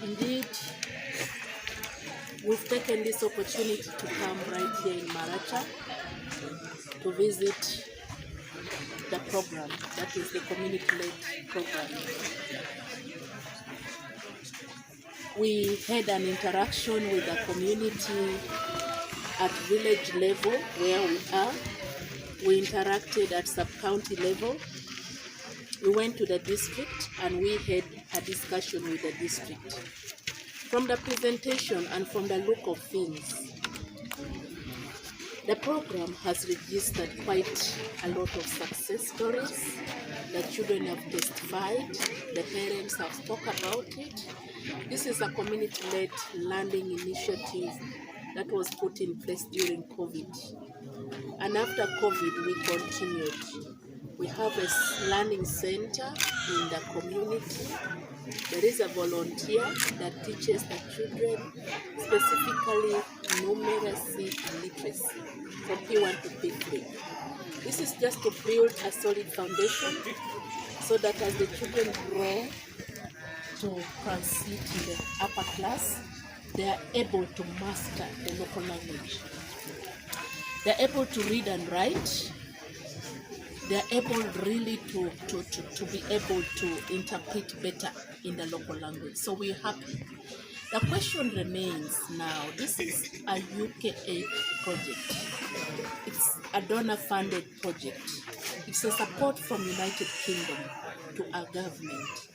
Indeed, we've taken this opportunity to come right here in Maracha to visit the program, that is the community-led program. We had an interaction with the community at village level where we are. We interacted at sub-county level. We went to the district and we had a discussion with the district. From the presentation and from the look of things, the program has registered quite a lot of success stories. The children have testified, the parents have spoken about it. This is a community-led learning initiative that was put in place during COVID. And after COVID, we continued. We have a learning center in the community. There is a volunteer that teaches the children, specifically numeracy and literacy, from P1 to P3. This is just to build a solid foundation so that as the children grow to transit to the upper class, they are able to master the local language. They are able to read and write. They are able really to be able to interpret better in the local language. So we're happy. The question remains now, this is a UK-aid project. It's a donor-funded project. It's a support from United Kingdom to our government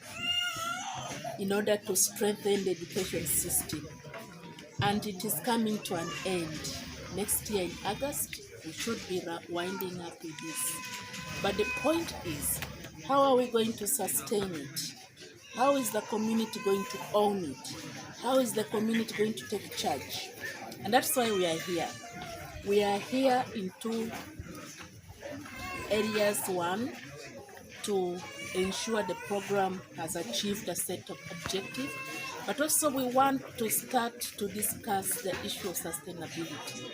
in order to strengthen the education system. And it is coming to an end. Next year in August, we should be winding up with this. But the point is, how are we going to sustain it? How is the community going to own it? How is the community going to take charge? And that's why we are here. We are here in two areas. One, to ensure the program has achieved a set of objectives, but also we want to start to discuss the issue of sustainability.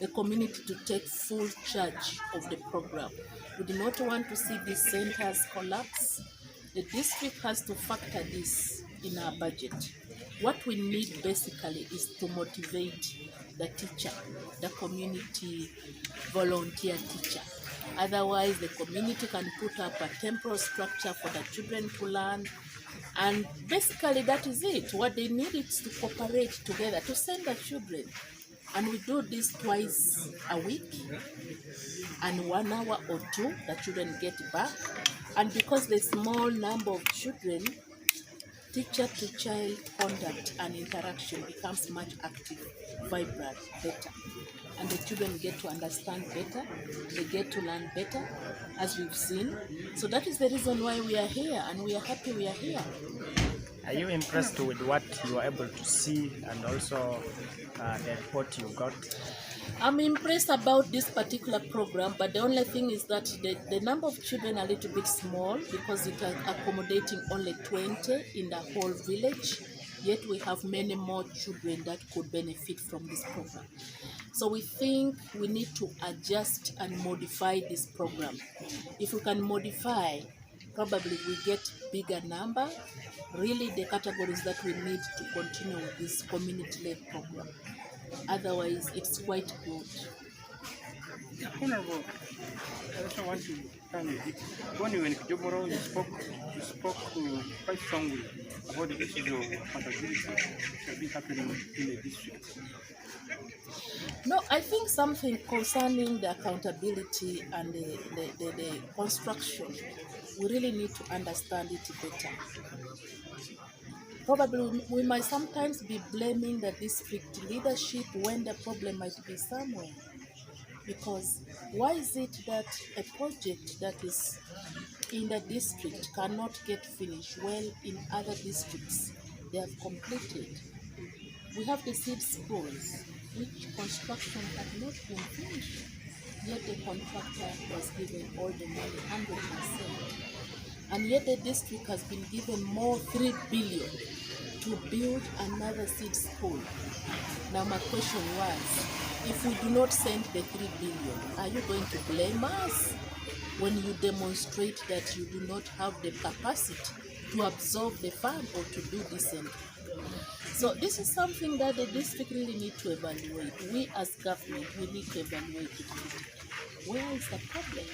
The community to take full charge of the program. We do not want to see these centers collapse. The district has to factor this in our budget. What we need basically is to motivate the teacher, the community volunteer teacher. Otherwise, the community can put up a temporal structure for the children to learn. And basically that is it. What they need is to cooperate together to send the children. And we do this twice a week, and 1 hour or two the children get back. And because the small number of children, teacher-to-child contact and interaction becomes much active, vibrant, better. And the children get to understand better, they get to learn better, as we've seen. So that is the reason why we are here, and we are happy we are here. Are you impressed with what you are able to see and also the report you got? I'm impressed about this particular program, but the only thing is that the number of children are a little bit small because it is accommodating only 20 in the whole village, yet we have many more children that could benefit from this program. So we think we need to adjust and modify this program. If we can modify, probably we get bigger number, really the categories that we need to continue with this community-led program. Otherwise, it's quite good. Honorable, I also want to come with it. When you went to Joboro, you spoke quite strongly about the issues of accountability that have been happening in the district. No, I think something concerning the accountability and the construction, we really need to understand it better. Probably we might sometimes be blaming the district leadership when the problem might be somewhere. Because why is it that a project that is in the district cannot get finished well in other districts they have completed? We have the seed schools, which construction had not been finished, yet the contractor was given all the money, 100%. And yet the district has been given more 3 billion to build another seed school. Now my question was, if we do not send the 3 billion, are you going to blame us when you demonstrate that you do not have the capacity to absorb the fund or to do this and So this is something that the district really need to evaluate. We as government, we need to evaluate it. Where is the problem?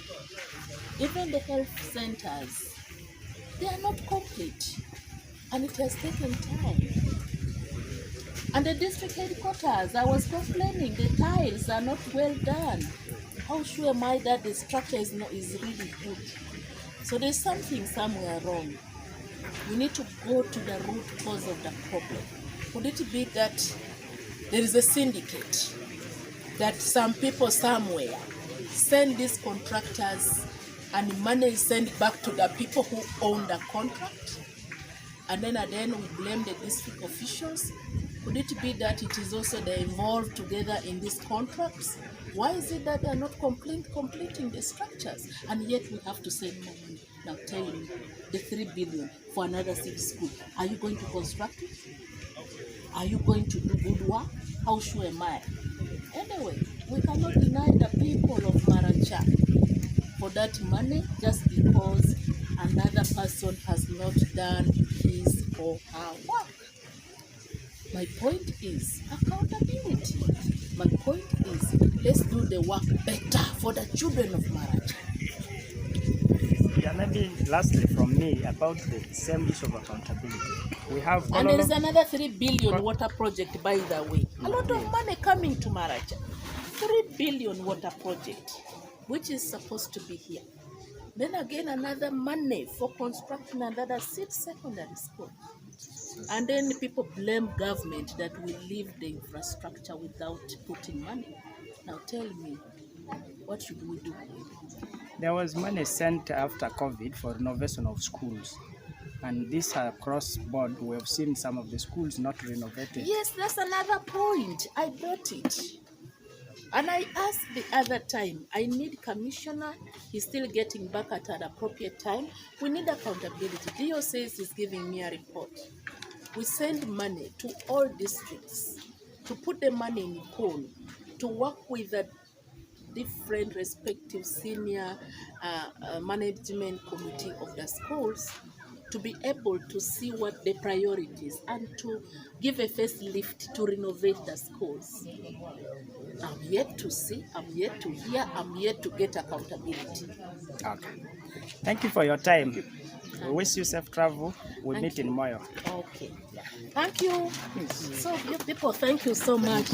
Even the health centers, they are not complete, and it has taken time. And the district headquarters, I was complaining, the tiles are not well done. How sure am I that the structure is really good? So there's something somewhere wrong. We need to go to the root cause of the problem. Could it be that there is a syndicate, that some people somewhere send these contractors and money is sent back to the people who own the contract? And then at the end we blame the district officials? Could it be that it is also they involved together in these contracts? Why is it that they are not completing the structures? And yet we have to send more money. Now tell me, the 3 billion for another city school, are you going to construct it? Are you going to do good work? How sure am I? Anyway, we cannot deny the people of Maracha for that money just because another person has not done his or her work. My point is accountability. My point is let's do the work better for the children of Maracha. Yeah, maybe lastly from me about the same issue of accountability. We have and there is another 3 billion water project, by the way. A lot of money coming to Maracha. 3 billion water project, which is supposed to be here. Then again, another money for constructing another secondary school. And then people blame government that we leave the infrastructure without putting money. Now tell me, what should we do? There was money sent after COVID for renovation of schools. And this across board, we have seen some of the schools not renovated. Yes, that's another point. I got it. And I asked the other time, I need commissioner, he's still getting back at an appropriate time. We need accountability. DO says he's giving me a report. We send money to all districts to put the money in pool, to work with the different respective senior management committee of the schools to be able to see what the priorities and to give a facelift to renovate the schools. I'm yet to see, I'm yet to hear, I'm yet to get accountability. Okay. Thank you for your time. We wish you safe travel. We'll meet in Moyo. Okay. Thank you. So you people, thank you so much.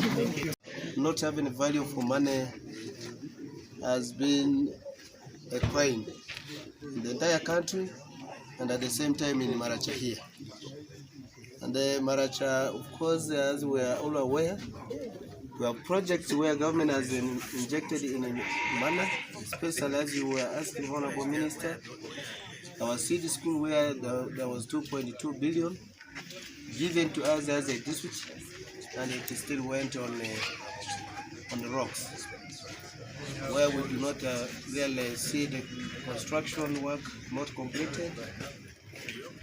Not having value for money has been a crime in the entire country and at the same time in Maracha here. And the Maracha, of course, as we are all aware, we have projects where government has injected in a manner, especially as you were asking, Honorable Minister, our city school where there was 2.2 billion given to us as a district, and it still went on the rocks, where we do not really see the construction work not completed,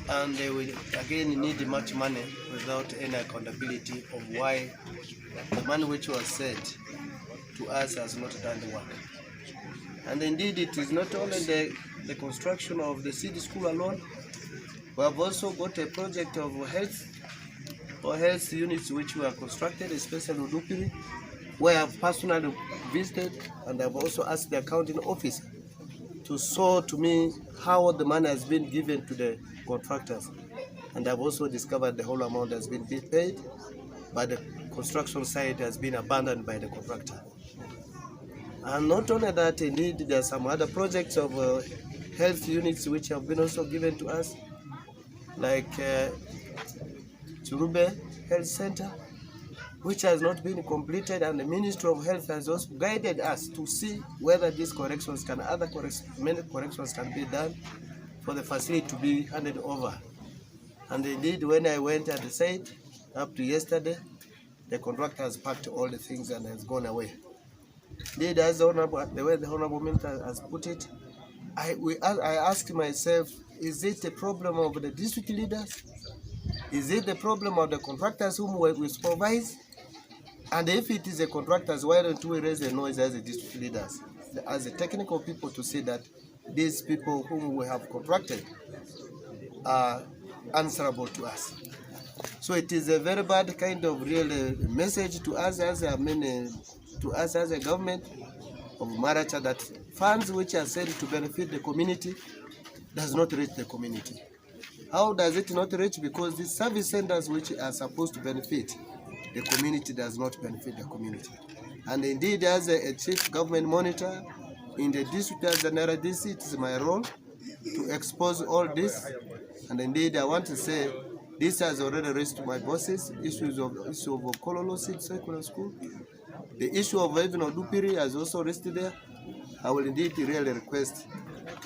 and we again need much money without any accountability of why the money which was sent to us has not done the work. And indeed, it is not only the construction of the city school alone. We have also got a project of health units which were constructed, especially Udupiri, where I have personally visited, and I've also asked the accounting office to show to me how the money has been given to the contractors. And I've also discovered the whole amount has been paid, but the construction site has been abandoned by the contractor. And not only that, indeed, there are some other projects of health units which have been also given to us, like Churube Health Center, which has not been completed, and the Ministry of Health has also guided us to see whether these corrections many corrections can be done for the facility to be handed over. And indeed, when I went at the site up to yesterday, the contractor has packed all the things and has gone away. Indeed, as the way the Honorable Minister has put it, I asked myself, is it a problem of the district leaders? Is it the problem of the contractors whom we supervise? And if it is the contractors, why don't we raise the noise as the district leaders, as the technical people, to see that these people whom we have contracted are answerable to us? So it is a very bad kind of real message to us as a government of Maracha that funds which are sent to benefit the community does not reach the community. How does it not reach? Because the service centers which are supposed to benefit the community does not benefit the community. And indeed, as a chief government monitor in the district as an RDC, it is my role to expose all this. And indeed, I want to say this has already raised to my bosses issue of Kololo Seed Secondary School. The issue of even Odupiri has also raised there. I will indeed really request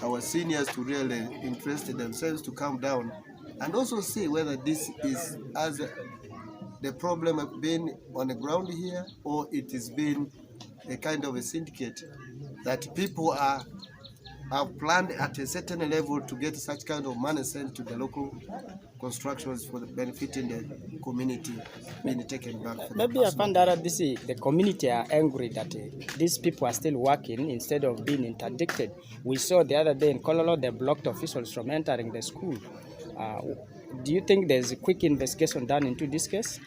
our seniors to really interest themselves to come down and also see whether this is as the problem has been on the ground here, or it has been a kind of a syndicate that people have planned at a certain level to get such kind of money sent to the local constructions for the benefiting the community being taken back. Maybe I found out the community are angry that these people are still working instead of being interdicted. We saw the other day in Kololo, they blocked officials from entering the school. Do you think there's a quick investigation done into this case?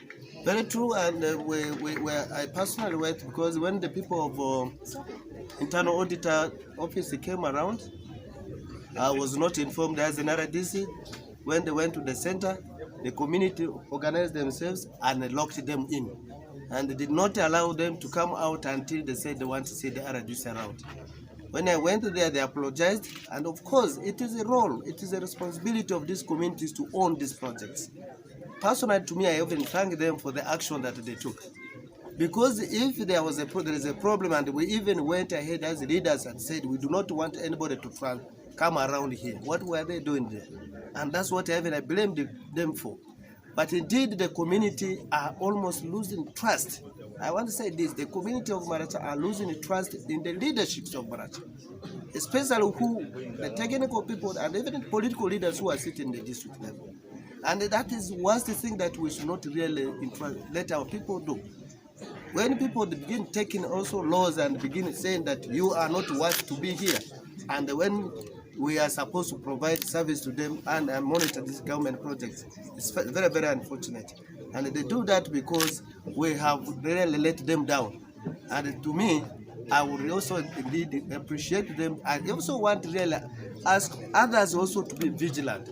Very true, and I personally went because when the people of internal auditor office came around, I was not informed as an RDC. When they went to the center, the community organized themselves and locked them in, and they did not allow them to come out until they said they want to see the RDC around. When I went there, they apologized, and of course, it is a role, it is a responsibility of these communities to own these projects. Personally, to me, I even thank them for the action that they took. Because if there is a problem, and we even went ahead as leaders and said we do not want anybody to come around here, what were they doing there? And that's what I blamed them for. But indeed, the community are almost losing trust. I want to say this, the community of Maracha are losing trust in the leaderships of Maracha, especially the technical people and even political leaders who are sitting in the district level. And that is one thing that we should not really let our people do. When people begin taking also laws and begin saying that you are not worth to be here, and when we are supposed to provide service to them and monitor these government projects, it's very, very unfortunate. And they do that because we have really let them down. And to me, I would also indeed appreciate them. I also want to really ask others also to be vigilant.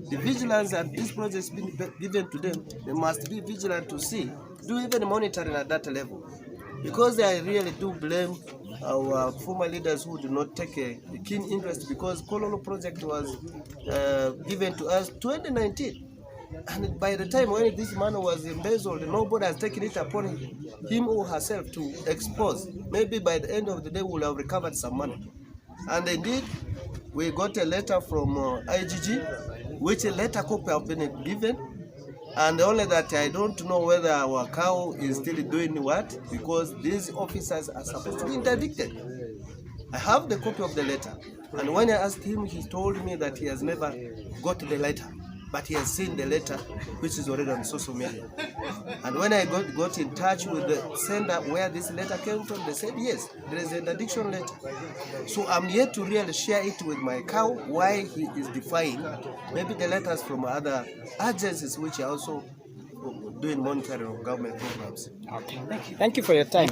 The vigilance that these projects being given to them, they must be vigilant to see, do even monitoring at that level. Because I really do blame our former leaders who do not take a keen interest, because Kololo project was given to us 2019. And by the time when this money was embezzled, nobody has taken it upon him or herself to expose. Maybe by the end of the day, we'll have recovered some money. And indeed, we got a letter from IGG, which a letter copy have been given. And only that I don't know whether our cow is still doing what, because these officers are supposed to be interdicted. I have the copy of the letter. And when I asked him, he told me that he has never got the letter, but he has seen the letter, which is already on social media. And when I got in touch with the sender where this letter came from, they said, yes, there is an addiction letter. So I'm yet to really share it with my cow, why he is defying maybe the letters from other agencies which are also doing monitoring of government programs. Okay. Thank you for your time.